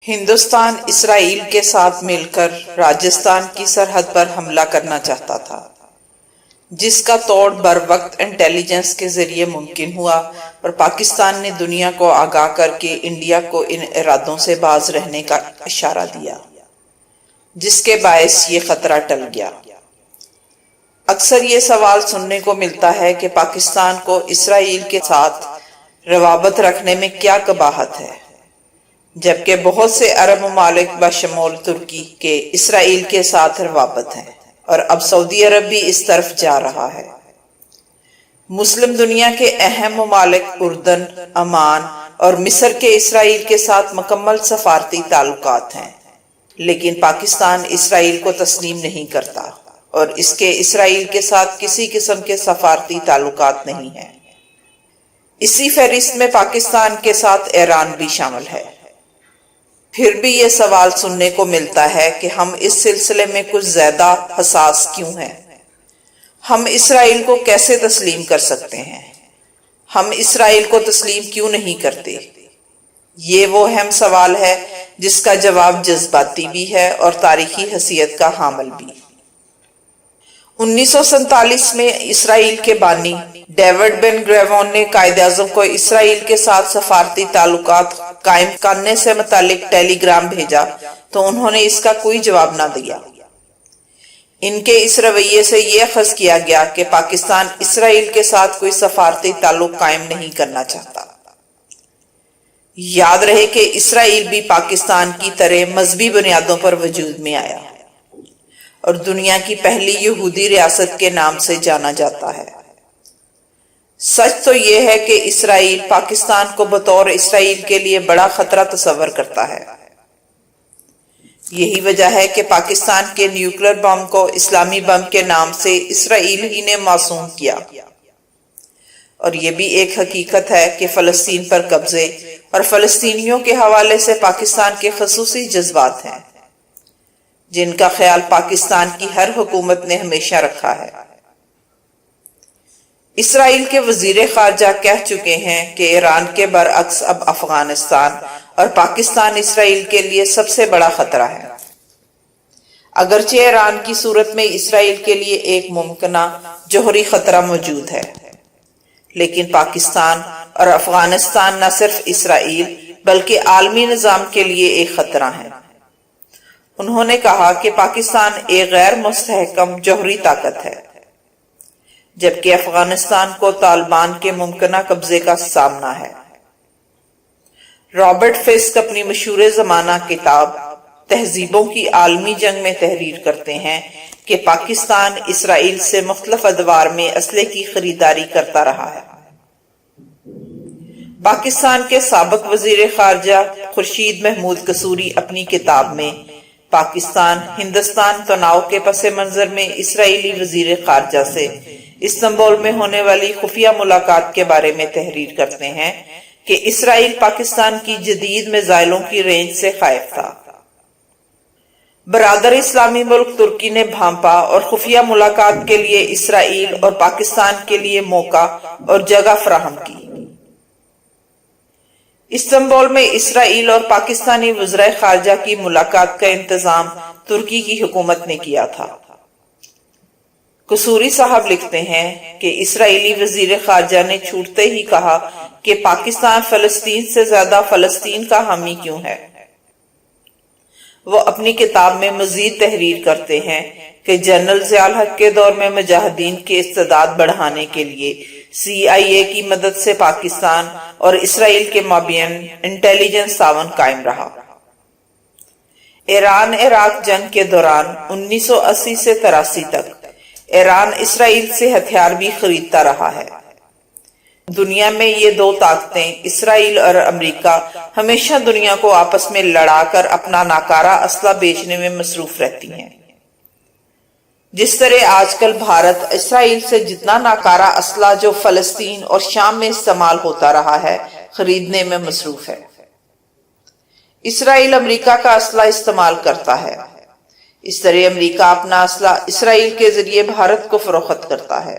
ہندوستان اسرائیل کے ساتھ مل کر راجستھان کی سرحد پر حملہ کرنا چاہتا تھا، جس کا توڑ بروقت انٹیلیجنس کے ذریعے ممکن ہوا اور پاکستان نے دنیا کو آگاہ کر کے انڈیا کو ان ارادوں سے باز رہنے کا اشارہ دیا، جس کے باعث یہ خطرہ ٹل گیا۔ اکثر یہ سوال سننے کو ملتا ہے کہ پاکستان کو اسرائیل کے ساتھ روابط رکھنے میں کیا قباحت ہے، جبکہ بہت سے عرب ممالک بشمول ترکی کے اسرائیل کے ساتھ روابط ہیں اور اب سعودی عرب بھی اس طرف جا رہا ہے۔ مسلم دنیا کے اہم ممالک اردن، عمان اور مصر کے اسرائیل کے ساتھ مکمل سفارتی تعلقات ہیں، لیکن پاکستان اسرائیل کو تسلیم نہیں کرتا اور اس کے اسرائیل کے ساتھ کسی قسم کے سفارتی تعلقات نہیں ہیں۔ اسی فہرست میں پاکستان کے ساتھ ایران بھی شامل ہے۔ پھر بھی یہ سوال سننے کو ملتا ہے کہ ہم اس سلسلے میں کچھ زیادہ حساس کیوں ہیں؟ ہم اسرائیل کو کیسے تسلیم کر سکتے ہیں؟ ہم اسرائیل کو تسلیم کیوں نہیں کرتے؟ یہ وہ اہم سوال ہے جس کا جواب جذباتی بھی ہے اور تاریخی حیثیت کا حامل بھی۔ 1947 میں اسرائیل کے بانی ڈیوڈ بن گریون نے قائد اعظم کو اسرائیل کے ساتھ سفارتی تعلقات قائم کرنے سے متعلق ٹیلی گرام بھیجا تو انہوں نے اس کا کوئی جواب نہ دیا۔ ان کے اس رویے سے یہ اخذ کیا گیا کہ پاکستان اسرائیل کے ساتھ کوئی سفارتی تعلق قائم نہیں کرنا چاہتا۔ یاد رہے کہ اسرائیل بھی پاکستان کی طرح مذہبی بنیادوں پر وجود میں آیا اور دنیا کی پہلی یہودی ریاست کے نام سے جانا جاتا ہے۔ سچ تو یہ ہے کہ اسرائیل پاکستان کو بطور اسرائیل کے لیے بڑا خطرہ تصور کرتا ہے۔ یہی وجہ ہے کہ پاکستان کے نیوکلیر بم کو اسلامی بم کے نام سے اسرائیل ہی نے موسوم کیا، اور یہ بھی ایک حقیقت ہے کہ فلسطین پر قبضے اور فلسطینیوں کے حوالے سے پاکستان کے خصوصی جذبات ہیں، جن کا خیال پاکستان کی ہر حکومت نے ہمیشہ رکھا ہے۔ اسرائیل کے وزیر خارجہ کہہ چکے ہیں کہ ایران کے برعکس اب افغانستان اور پاکستان اسرائیل کے لیے سب سے بڑا خطرہ ہے۔ اگرچہ ایران کی صورت میں اسرائیل کے لیے ایک ممکنہ جوہری خطرہ موجود ہے، لیکن پاکستان اور افغانستان نہ صرف اسرائیل بلکہ عالمی نظام کے لیے ایک خطرہ ہیں۔ انہوں نے کہا کہ پاکستان ایک غیر مستحکم جوہری طاقت ہے، جبکہ افغانستان کو طالبان کے ممکنہ قبضے کا سامنا ہے۔ رابرٹ فسک اپنی مشہور زمانہ کتاب تہذیبوں کی عالمی جنگ میں تحریر کرتے ہیں کہ پاکستان اسرائیل سے مختلف ادوار میں اسلحے کی خریداری کرتا رہا ہے۔ پاکستان کے سابق وزیر خارجہ خورشید محمود قصوری اپنی کتاب میں پاکستان ہندوستان تناؤ کے پس منظر میں اسرائیلی وزیر خارجہ سے استنبول میں ہونے والی خفیہ ملاقات کے بارے میں تحریر کرتے ہیں کہ اسرائیل پاکستان کی جدید میزائلوں کی رینج سے خائف تھا۔ برادر اسلامی ملک ترکی نے بھانپا اور خفیہ ملاقات کے لیے اسرائیل اور پاکستان کے لیے موقع اور جگہ فراہم کی۔ استنبول میں اسرائیل اور پاکستانی وزرائے خارجہ کی ملاقات کا انتظام ترکی کی حکومت نے کیا تھا۔ قصوری صاحب لکھتے ہیں کہ اسرائیلی وزیر خارجہ نے چھوٹتے ہی کہا کہ پاکستان فلسطین سے زیادہ فلسطین کا حامی کیوں ہے۔ وہ اپنی کتاب میں مزید تحریر کرتے ہیں کہ جنرل ضیاء الحق کے دور میں مجاہدین کے استعداد بڑھانے کے لیے CIA کی مدد سے پاکستان اور اسرائیل کے مابین انٹیلیجنس تعاون قائم رہا۔ ایران عراق جنگ کے دوران 1980 سے 83 تک ایران اسرائیل سے ہتھیار بھی خریدتا رہا ہے۔ دنیا میں یہ دو طاقتیں اسرائیل اور امریکہ ہمیشہ دنیا کو آپس میں لڑا کر اپنا ناکارہ اسلحہ بیچنے میں مصروف رہتی ہیں۔ جس طرح آج کل بھارت اسرائیل سے جتنا ناکارہ اسلحہ جو فلسطین اور شام میں استعمال ہوتا رہا ہے خریدنے میں مصروف ہے۔ اسرائیل امریکہ کا اسلحہ استعمال کرتا ہے، اس طرح امریکہ اپنا اسلحہ اسرائیل کے ذریعے بھارت کو فروخت کرتا ہے۔